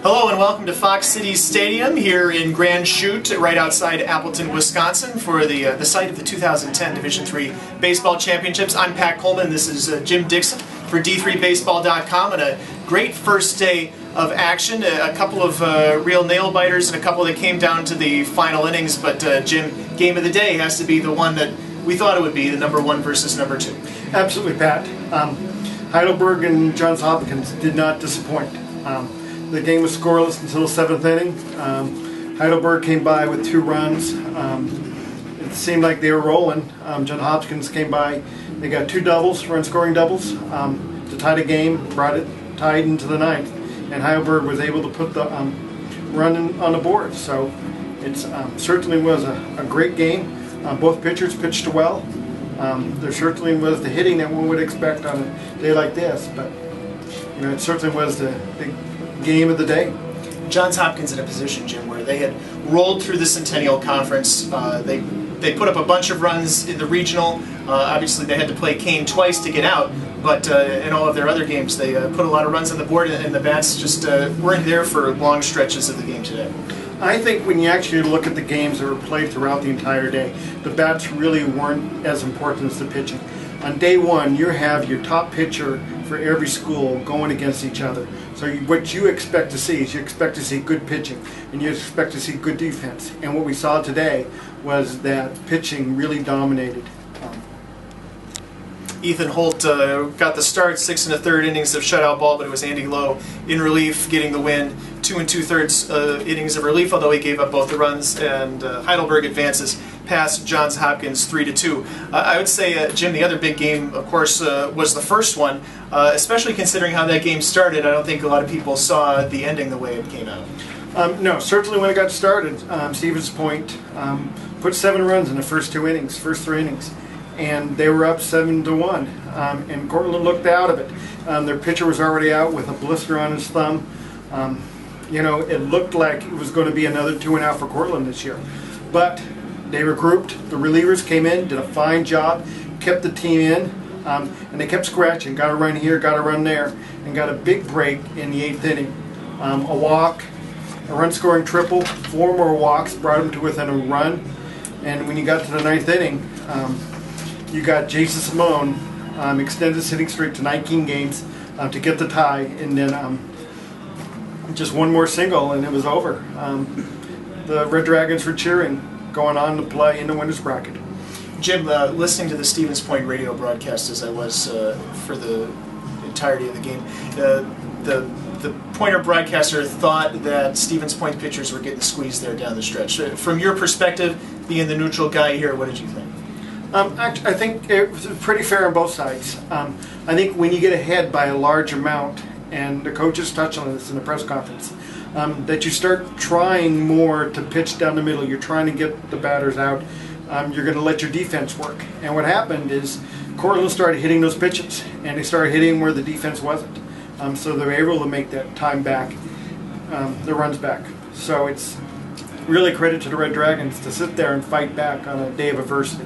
Hello and welcome to Fox City Stadium here in Grand Chute, right outside Appleton, Wisconsin, for the site of the 2010 Division III Baseball Championships. I'm Pat Coleman. This is Jim Dixon for D3Baseball.com, and a great first day of action. A couple of real nail biters and a couple that came down to the final innings. But Jim, game of the day has to be the one that we thought it would be, the number one versus number two. Absolutely, Pat. Heidelberg and Johns Hopkins did not disappoint. The game was scoreless until the seventh inning. Heidelberg came by with 2 runs. It seemed like they were rolling. Johns Hopkins came by. They got 2 doubles, run-scoring doubles, to tie the game, brought it tied into the ninth. And Heidelberg was able to put the run on the board. So it certainly was a great game. Both pitchers pitched well. There certainly was the hitting that one would expect on a day like this, but it certainly was the game of the day. Johns Hopkins in a position, Jim, where they had rolled through the Centennial Conference. They put up a bunch of runs in the regional. Obviously, they had to play Kane twice to get out, but in all of their other games, they put a lot of runs on the board, and the bats just weren't there for long stretches of the game today. I think when you actually look at the games that were played throughout the entire day, the bats really weren't as important as the pitching. On day one, you have your top pitcher for every school going against each other. So what you expect to see is you expect to see good pitching and you expect to see good defense. And what we saw today was that pitching really dominated. Ethan Holt got the start, 6 1/3 innings of shutout ball, but it was Andy Lowe in relief getting the win. 2 2/3 innings of relief, although he gave up both the runs, and Heidelberg advances past Johns Hopkins 3-2. I would say, Jim, the other big game, of course, was the first one, especially considering how that game started. I don't think a lot of people saw the ending the way it came out. No, certainly when it got started, Stevens Point put 7 runs in the first 3 innings. And they were up 7-1, and Cortland looked out of it. Their pitcher was already out with a blister on his thumb. It looked like it was going to be another 2-0 for Cortland this year. But they regrouped. The relievers came in, did a fine job, kept the team in, and they kept scratching. Got a run here, got a run there, and got a big break in the 8th inning. A walk, a run-scoring triple, 4 more walks, brought them to within a run. And when you got to the 9th inning, you got Jason Simone extended his hitting streak to 19 games to get the tie, and then just one more single and it was over. The Red Dragons were cheering, going on to play in the winner's bracket. Jim, listening to the Stevens Point radio broadcast as I was for the entirety of the game, the Pointer broadcaster thought that Stevens Point pitchers were getting squeezed there down the stretch. From your perspective, being the neutral guy here, what did you think? I think it was pretty fair on both sides. I think when you get ahead by a large amount, and the coaches touched on this in the press conference, that you start trying more to pitch down the middle. You're trying to get the batters out. You're going to let your defense work. And what happened is Cortland started hitting those pitches, and they started hitting where the defense wasn't. So they were able to make that time back, the runs back. So it's really credit to the Red Dragons to sit there and fight back on a day of adversity.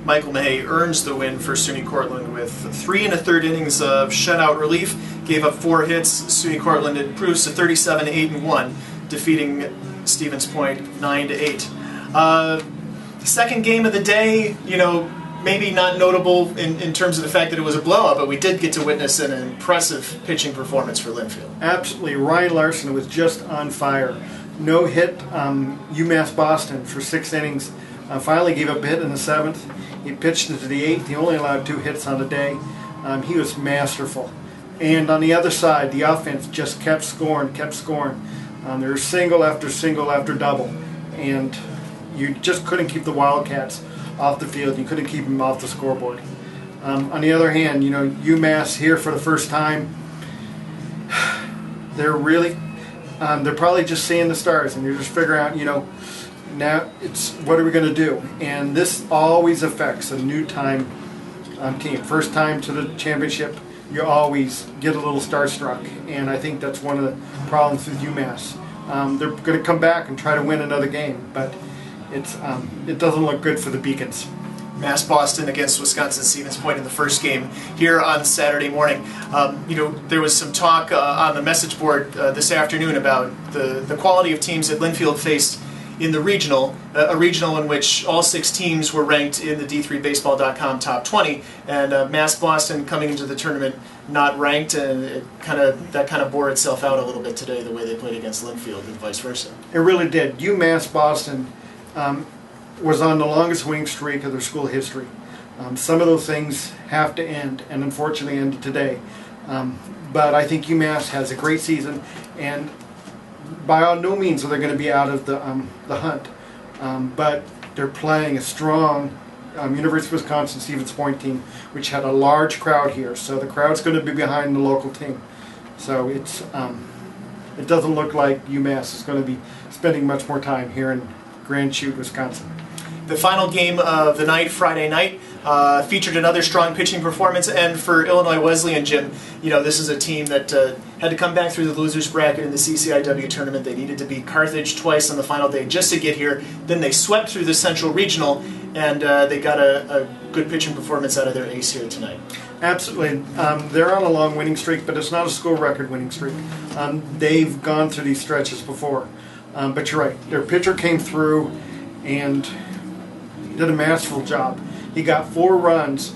Michael Mahay earns the win for SUNY-Cortland with 3 1/3 innings of shutout relief. Gave up 4 hits. SUNY-Cortland improves to 37-8-1, defeating Stevens Point 9-8. Second game of the day, maybe not notable in terms of the fact that it was a blowout, but we did get to witness an impressive pitching performance for Linfield. Absolutely. Ryan Larson was just on fire. No hit UMass Boston for 6 innings. Finally gave up a hit in the 7th. He pitched into the 8th. He only allowed 2 hits on the day. He was masterful. And on the other side, the offense just kept scoring. There was single after double. And you just couldn't keep the Wildcats off the field. You couldn't keep them off the scoreboard. On the other hand, UMass here for the first time, they're probably just seeing the stars, and they're just figuring out, now it's what are we going to do? And this always affects a new time team. First time to the championship, you always get a little starstruck, and I think that's one of the problems with UMass. They're going to come back and try to win another game, but it doesn't look good for the Beacons. Mass Boston against Wisconsin-Stevens Point in the first game here on Saturday morning. There was some talk on the message board this afternoon about the quality of teams that Linfield faced in the regional, a regional in which all 6 teams were ranked in the D3Baseball.com top 20, and Mass Boston coming into the tournament not ranked, and that kind of bore itself out a little bit today, the way they played against Linfield and vice versa. It really did. UMass Boston was on the longest winning streak of their school history. Some of those things have to end, and unfortunately ended today. But I think UMass has a great season, and by no means are they going to be out of the hunt. But they're playing a strong University of Wisconsin-Stevens Point team, which had a large crowd here. So the crowd's going to be behind the local team. So it doesn't look like UMass is going to be spending much more time here in Grand Chute, Wisconsin. The final game of the night, Friday night, featured another strong pitching performance, and for Illinois Wesleyan, Jim, this is a team that had to come back through the losers bracket in the CCIW tournament. They needed to beat Carthage twice on the final day just to get here. Then they swept through the Central Regional, and they got a good pitching performance out of their ace here tonight. Absolutely. They're on a long winning streak, but it's not a school record winning streak. They've gone through these stretches before. But you're right. Their pitcher came through and did a masterful job. He got 4 runs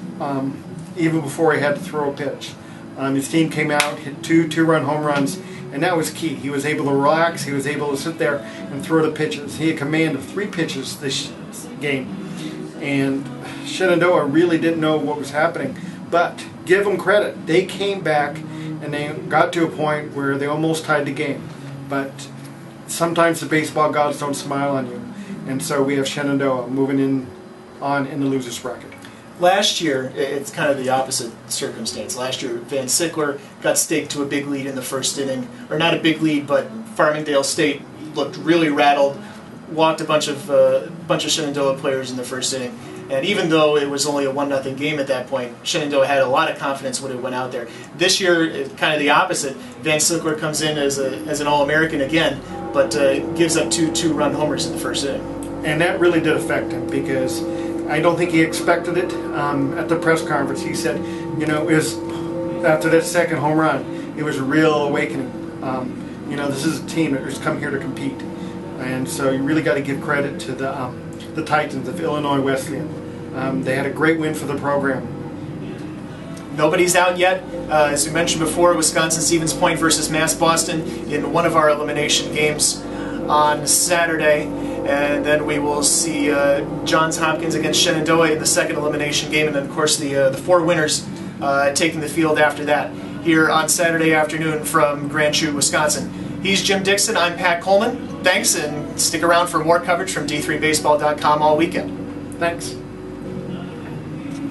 even before he had to throw a pitch. His team came out, hit 2 two-run home runs, and that was key. He was able to relax. He was able to sit there and throw the pitches. He had command of 3 pitches this game. And Shenandoah really didn't know what was happening. But give them credit. They came back and they got to a point where they almost tied the game. But sometimes the baseball gods don't smile on you. And so we have Shenandoah moving on in the losers bracket. Last year, it's kind of the opposite circumstance. Last year, Van Sickler got staked to a big lead in the first inning. Or not a big lead, but Farmingdale State looked really rattled, walked a bunch of Shenandoah players in the first inning. And even though it was only a 1-0 game at that point, Shenandoah had a lot of confidence when it went out there. This year, it's kind of the opposite. Van Sickler comes in as an All-American again, but gives up 2 two-run homers in the first inning. And that really did affect him, because I don't think he expected it. At the press conference, he said, it was after that second home run, it was a real awakening. This is a team that has come here to compete. And so you really got to give credit to the Titans of Illinois Wesleyan. They had a great win for the program. Nobody's out yet. As we mentioned before, Wisconsin-Stevens Point versus Mass Boston in one of our elimination games on Saturday. And then we will see Johns Hopkins against Shenandoah in the second elimination game. And then, of course, the 4 winners taking the field after that here on Saturday afternoon from Grand Chute, Wisconsin. He's Jim Dixon. I'm Pat Coleman. Thanks, and stick around for more coverage from D3Baseball.com all weekend. Thanks.